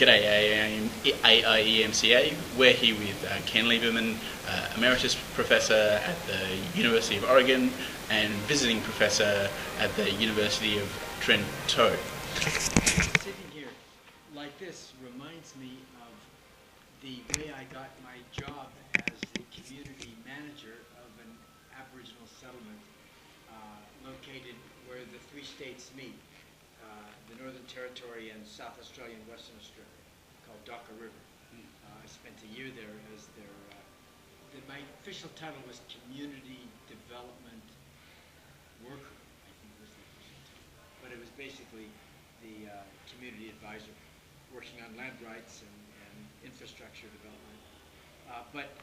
G'day, AIEMCA. We're here with Ken Liberman, Emeritus Professor at the University of Oregon and Visiting Professor at the University of Trento. Sitting here like this reminds me of the way I got my job as the community manager of an Aboriginal settlement located where the three states meet. The Northern Territory and South Australia and Western Australia, called Doxa River. I spent a year there as their, my official title was Community Development Worker, I think was the official title. But it was basically the community advisor working on land rights and infrastructure development. But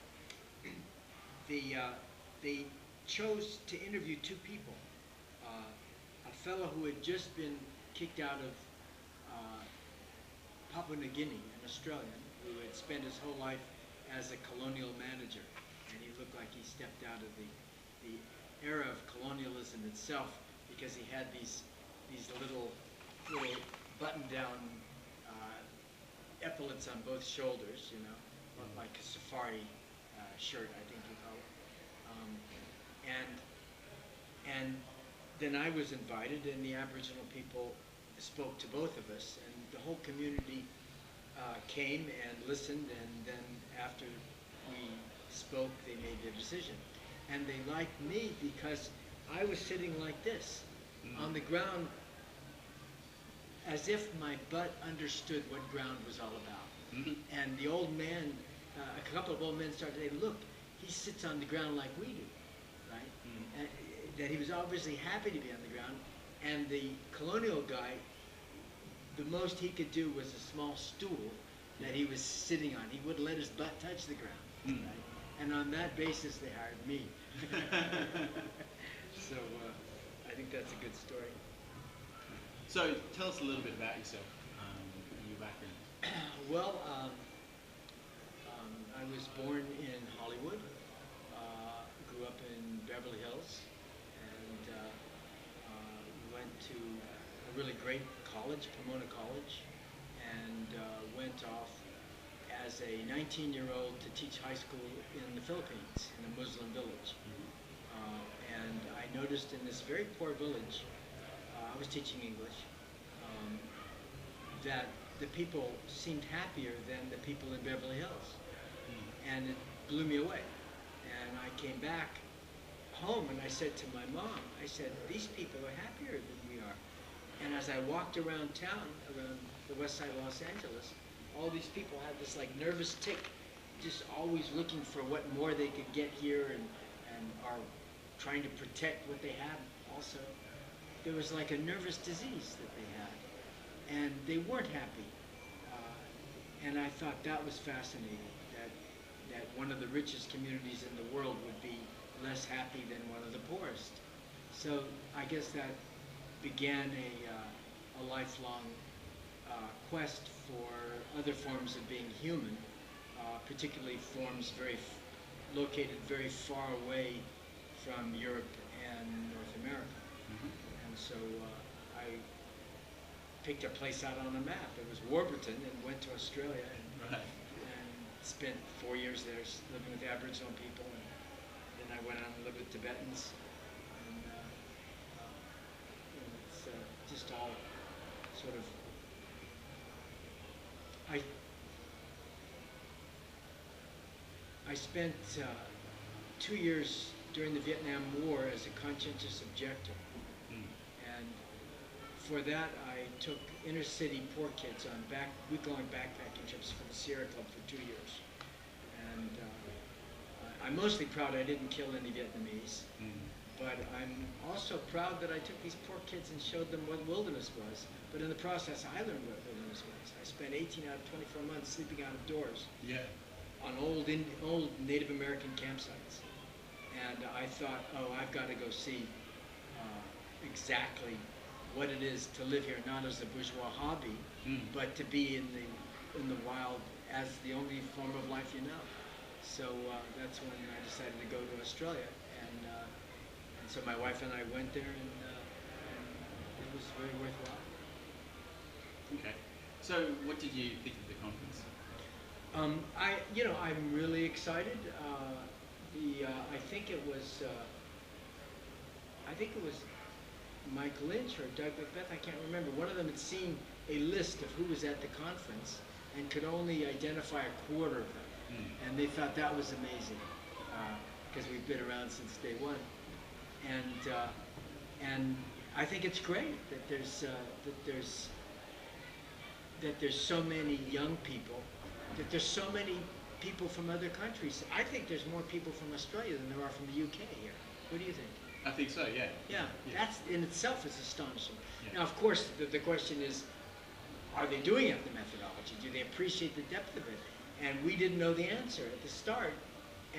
they chose to interview two people. A fellow who had just been kicked out of Papua New Guinea, an Australian, who had spent his whole life as a colonial manager. And he looked like he stepped out of the era of colonialism itself because he had these little button-down epaulets on both shoulders, you know, like a safari shirt, I think you call it. And then I was invited, and the Aboriginal people spoke to both of us, and the whole community came and listened, and then after we spoke, they made their decision. And they liked me because I was sitting like this, on the ground, as if my butt understood what ground was all about. And the old man, a couple of old men started to say, look, he sits on the ground like we do, right? And that he was obviously happy to be on the ground, and the colonial guy, the most he could do was a small stool that he was sitting on. He wouldn't let his butt touch the ground, right? And on that basis, they hired me. So I think that's a good story. So tell us a little bit about yourself, your background. Well, I was born in Hollywood, grew up in Beverly Hills, and went to a really great college, Pomona College, and went off as a 19-year-old to teach high school in the Philippines, in a Muslim village. And I noticed in this very poor village, I was teaching English, that the people seemed happier than the people in Beverly Hills. And it blew me away. And I came back home and I said to my mom, I said, these people are happier than we are. And as I walked around town, around the west side of Los Angeles, all these people had this like nervous tick, just always looking for what more they could get here and are trying to protect what they have also. There was like a nervous disease that they had, and they weren't happy. And I thought that was fascinating, that one of the richest communities in the world would be less happy than one of the poorest. So I guess that began a lifelong quest for other forms of being human, particularly forms located very far away from Europe and North America. And so I picked a place out on a map. It was Warburton, and went to Australia and spent 4 years there living with Aboriginal people, and then I went on and lived with Tibetans, and it's just all sort of, I spent 2 years during the Vietnam War as a conscientious objector, and for that I took inner city poor kids on week-long backpacking trips for the Sierra Club for 2 years. And I'm mostly proud I didn't kill any Vietnamese, but I'm also proud that I took these poor kids and showed them what wilderness was. But in the process, I learned what wilderness was. I spent 18 out of 24 months sleeping out of doors on old Native American campsites. And I thought, oh, I've got to go see exactly what it is to live here, not as a bourgeois hobby, but to be in the wild as the only form of life you know. So that's when I decided to go to Australia, and so my wife and I went there, and it was very worthwhile. Okay. So, what did you think of the conference? I'm really excited. I think it was Mike Lynch or Doug Macbeth. I can't remember. One of them had seen a list of who was at the conference and could only identify a quarter of them, and they thought that was amazing because we've been around since day one, and I think it's great that there's so many young people, that there's so many people from other countries. I think there's more people from Australia than there are from the UK here. What do you think? I think so, yeah. Yeah, that's in itself is astonishing. Yeah. Now, of course, the question is, are they doing ethnomethodology? Do they appreciate the depth of it? And we didn't know the answer at the start,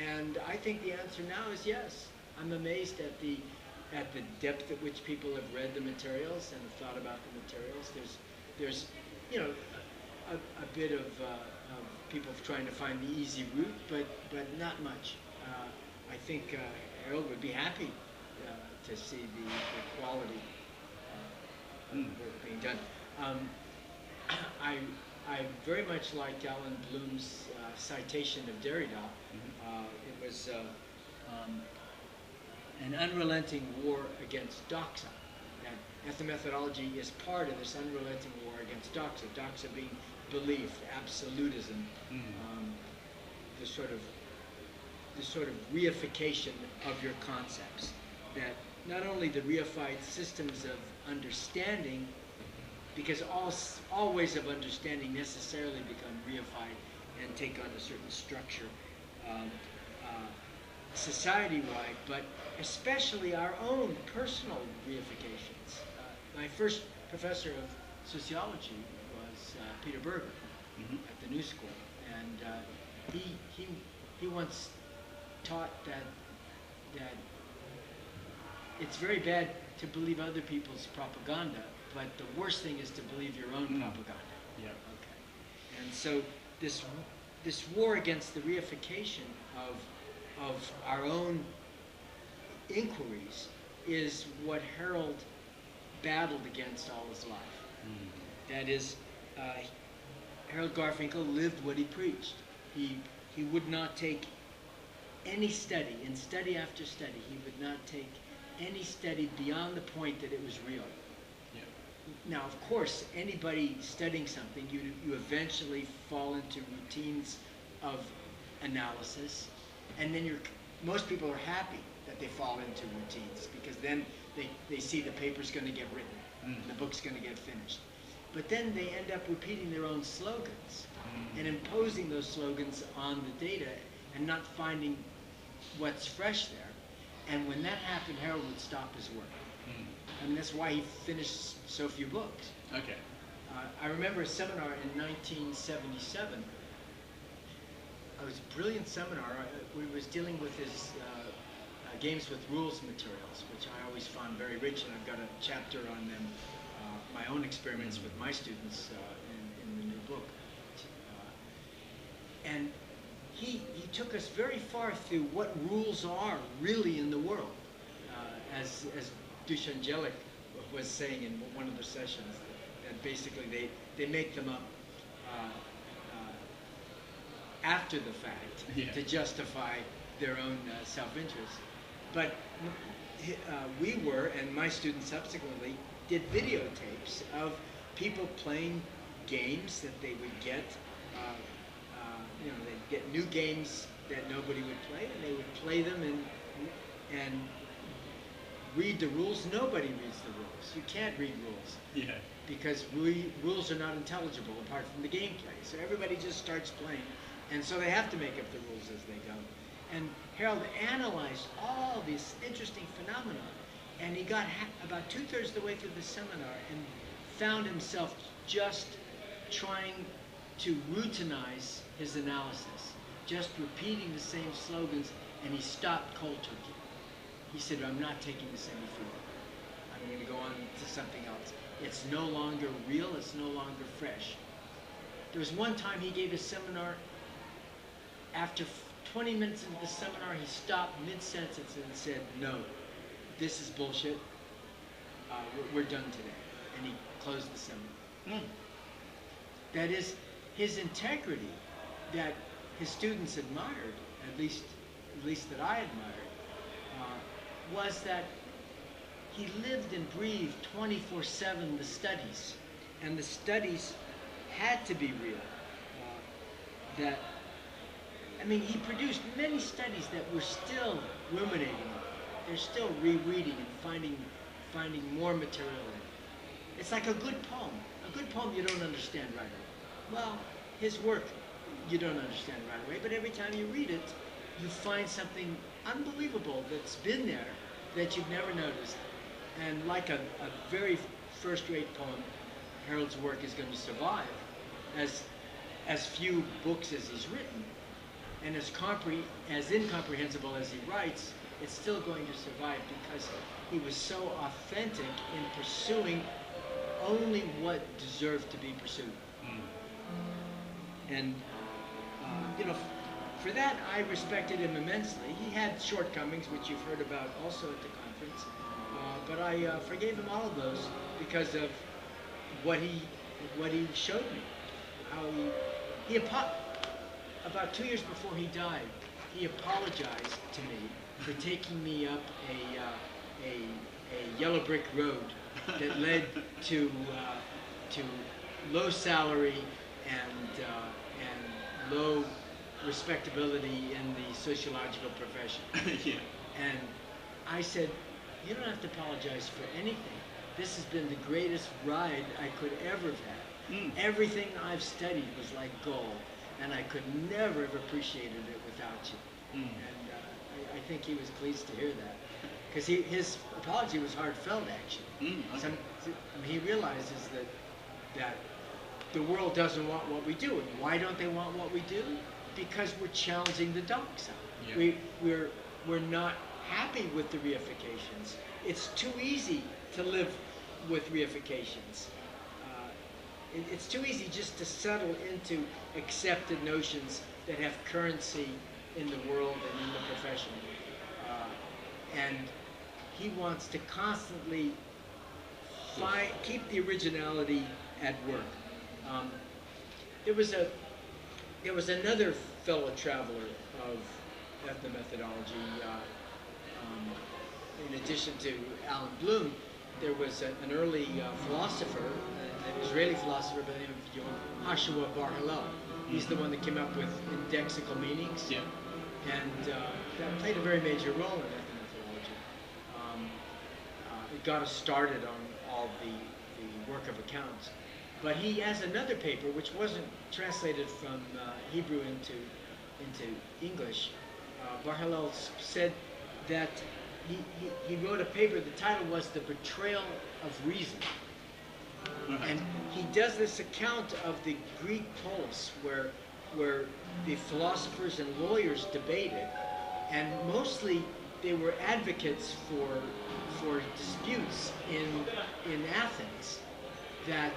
and I think the answer now is yes. I'm amazed at the depth at which people have read the materials and have thought about the materials. There's a bit of people trying to find the easy route, but not much. I think Harold would be happy to see the quality of work being done. I very much liked Alan Bloom's citation of Derrida. It was an unrelenting war against Doxa. And ethnomethodology is part of this unrelenting war against Doxa. Doxa being belief, absolutism, the sort of reification of your concepts. That not only the reified systems of understanding, because all ways of understanding necessarily become reified and take on a certain structure society-wide, but especially our own personal reifications. My first professor of sociology was Peter Berger at the New School, and he once taught that it's very bad to believe other people's propaganda, but the worst thing is to believe your own propaganda. Yeah. Okay. And so this war against the reification of our own inquiries is what Harold battled against all his life. That is, Harold Garfinkel lived what he preached. He would not take any study, in study after study, he would not take any study beyond the point that it was real. Yeah. Now, of course, anybody studying something, you eventually fall into routines of analysis, and then most people are happy that they fall into routines, because then they see the paper's going to get written, the book's going to get finished. But then they end up repeating their own slogans and imposing those slogans on the data and not finding what's fresh there. And when that happened, Harold would stop his work. I mean, that's why he finished so few books. Okay. I remember a seminar in 1977. It was a brilliant seminar. We was dealing with his games with rules materials, which I always found very rich, and I've got a chapter on them, my own experiments with my students in the new book. And he took us very far through what rules are really in the world. As Duchangelik was saying in one of the sessions, that basically they make them up after the fact to justify their own self-interest. But we were, and my students subsequently, did videotapes of people playing games that they would get. They'd get new games that nobody would play, and they would play them and read the rules. Nobody reads the rules. You can't read rules. Yeah. Because rules are not intelligible apart from the gameplay. So everybody just starts playing, and so they have to make up the rules as they go. And Harold analyzed all these interesting phenomena, and he got about 2/3 of the way through the seminar and found himself just trying to routinize his analysis, just repeating the same slogans, and he stopped cold turkey. He said, I'm not taking this any further. I'm going to go on to something else. It's no longer real, it's no longer fresh. There was one time he gave a seminar, after 20 minutes into the seminar, he stopped mid-sentence and said, no, this is bullshit, we're done today. And he closed the seminar. That is, his integrity that his students admired, at least that I admired, was that he lived and breathed 24/7 the studies, and the studies had to be real. He produced many studies that we're still ruminating on. They're still rereading and finding more material in it. It's like a good poem. A good poem you don't understand right away. Well, his work you don't understand right away, but every time you read it, you find something unbelievable that's been there that you've never noticed. And like a very first-rate poem, Harold's work is going to survive as few books as he's written, and as incomprehensible as he writes, it's still going to survive because he was so authentic in pursuing only what deserved to be pursued. And for that I respected him immensely. He had shortcomings, which you've heard about also at the conference, but I forgave him all of those because of what he showed me. How about 2 years before he died, he apologized to me for taking me up a yellow brick road that led to low salary and low respectability in the sociological profession. Yeah. And I said, you don't have to apologize for anything. This has been the greatest ride I could ever have had. Everything I've studied was like gold, and I could never have appreciated it without you. And I think he was pleased to hear that, because his apology was heartfelt, actually. Okay. He realizes that the world doesn't want what we do. And why don't they want what we do? Because we're challenging the Doxa. Yeah. We're not happy with the reifications. It's too easy to live with reifications. It's too easy just to settle into accepted notions that have currency in the world and in the profession. And he wants to constantly keep the originality at work. There was another fellow traveler of ethnomethodology. In addition to Alan Bloom, there was an early philosopher, an Israeli philosopher by the name of Joshua Bar Hillel. He's the one that came up with indexical meanings. Yeah. And that played a very major role in ethnomethodology. It got us started on all the work of accounts. But he has another paper which wasn't translated from Hebrew into English. Bar Hillel said that he wrote a paper, the title was The Betrayal of Reason. And he does this account of the Greek polis where the philosophers and lawyers debated, and mostly they were advocates for disputes in Athens that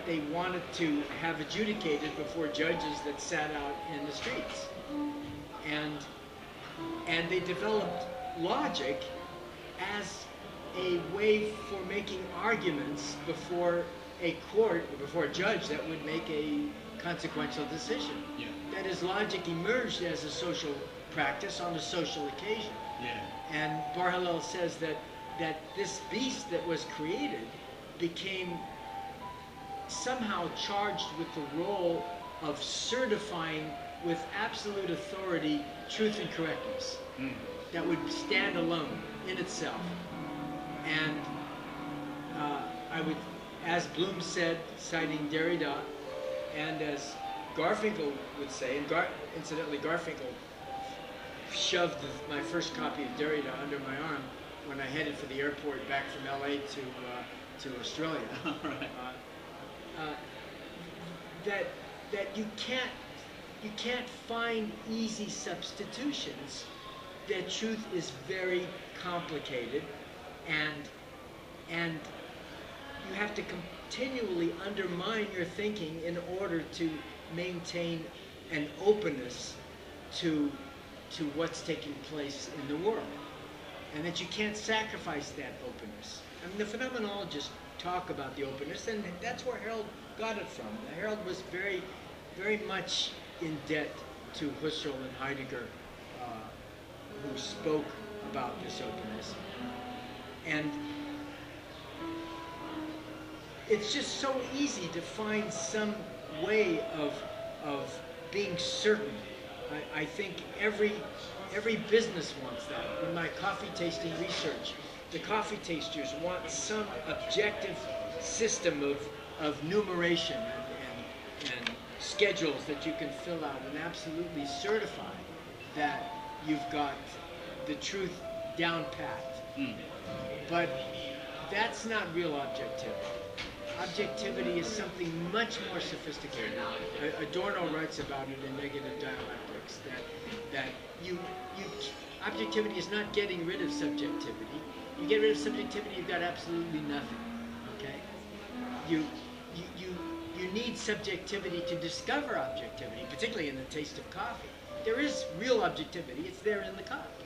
they wanted to have adjudicated before judges that sat out in the streets. And they developed logic as a way for making arguments before a court or before a judge that would make a consequential decision. Yeah. That is, logic emerged as a social practice on a social occasion. Yeah. And Bar Hillel says that this beast that was created became somehow charged with the role of certifying with absolute authority truth and correctness that would stand alone in itself. And I would, as Bloom said, citing Derrida, and as Garfinkel would say, and incidentally Garfinkel shoved my first copy of Derrida under my arm when I headed for the airport back from LA to Australia. That you can't find easy substitutions, that truth is very complicated, and you have to continually undermine your thinking in order to maintain an openness to what's taking place in the world, and that you can't sacrifice that openness. I mean, the phenomenologists talk about the openness, and that's where Harold got it from. Harold was very, very much in debt to Husserl and Heidegger, who spoke about this openness. And it's just so easy to find some way of being certain. I think every business wants that. In my coffee tasting research, the coffee tasters want some objective system of numeration and schedules that you can fill out and absolutely certify that you've got the truth down pat. But that's not real objectivity. Objectivity is something much more sophisticated. Adorno writes about it in Negative Dialectics, that objectivity is not getting rid of subjectivity. You get rid of subjectivity, you've got absolutely nothing. Okay? You need subjectivity to discover objectivity, particularly in the taste of coffee. There is real objectivity. It's there in the coffee.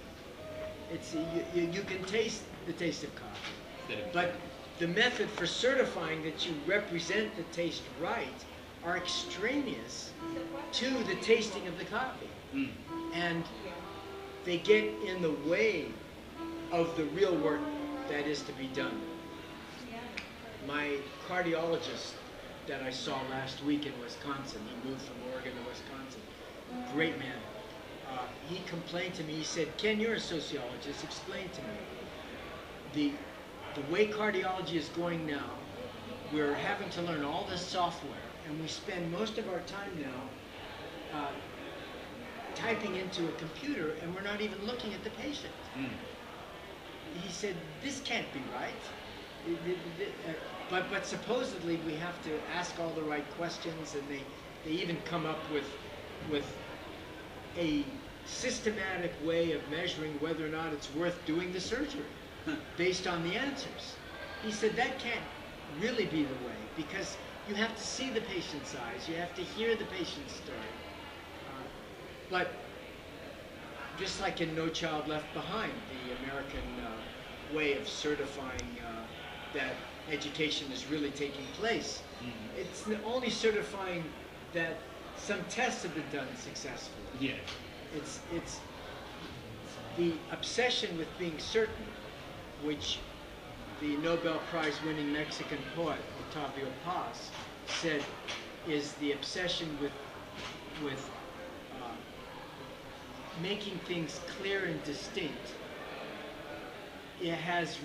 It's you can taste the taste of coffee, but the method for certifying that you represent the taste right are extraneous to the tasting of the coffee, and they get in the way of the real work that is to be done. My cardiologist that I saw last week in Wisconsin, he moved from Oregon to Wisconsin, great man. He complained to me, he said, "Ken, you're a sociologist, explain to me. The way cardiology is going now, we're having to learn all this software, and we spend most of our time now typing into a computer, and we're not even looking at the patient." He said, "This can't be right." But supposedly we have to ask all the right questions, and they even come up with a systematic way of measuring whether or not it's worth doing the surgery based on the answers. He said that can't really be the way, because you have to see the patient's eyes, you have to hear the patient's story. But just like in No Child Left Behind, the American way of certifying that education is really taking place, it's only certifying that some tests have been done successfully. Yeah. It's the obsession with being certain, which the Nobel Prize winning Mexican poet Octavio Paz said is the obsession with making things clear and distinct. It has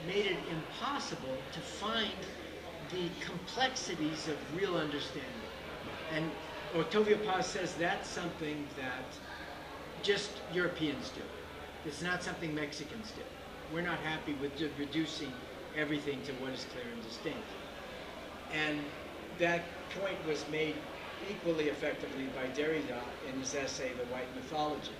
made it impossible to find the complexities of real understanding. And Octavio Paz says that's something that just Europeans do. It's not something Mexicans do. We're not happy with reducing everything to what is clear and distinct. And that point was made equally effectively by Derrida in his essay, The White Mythology.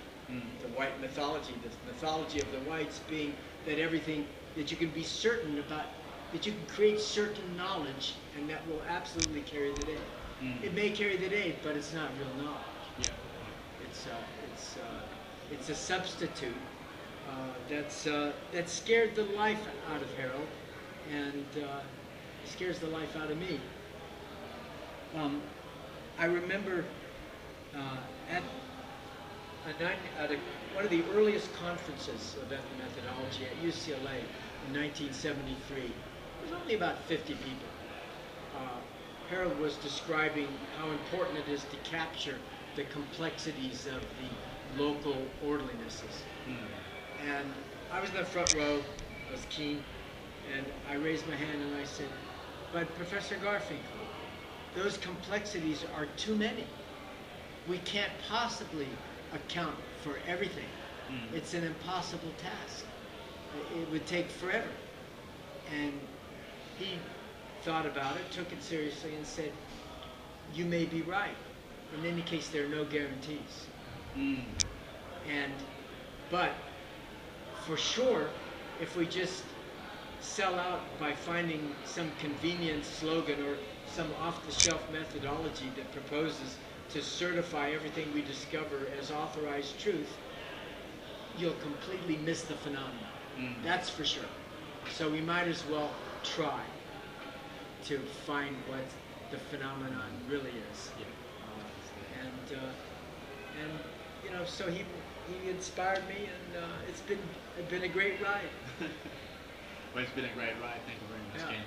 The white mythology, the mythology of the whites being that everything, that you can be certain about, that you can create certain knowledge, and that will absolutely carry the day. It may carry the day, but it's not real knowledge. Yeah. It's a substitute that scared the life out of Harold, and scares the life out of me. I remember at one of the earliest conferences of ethnomethodology at UCLA in 1973. There was only about 50 people. Harold was describing how important it is to capture the complexities of the local orderlinesses. And I was in the front row, I was keen, and I raised my hand and I said, "But Professor Garfinkel, those complexities are too many. We can't possibly account for everything. It's an impossible task. It would take forever." And he thought about it, took it seriously, and said, "You may be right. In any case, there are no guarantees. But for sure, if we just sell out by finding some convenient slogan or some off-the-shelf methodology that proposes to certify everything we discover as authorized truth, you'll completely miss the phenomenon. That's for sure. So we might as well try." to find what the phenomenon really is. Yeah. And you know, so he inspired me, and it's been a great ride. Well, it's been a great ride. Thank you very much, Yeah. Ken.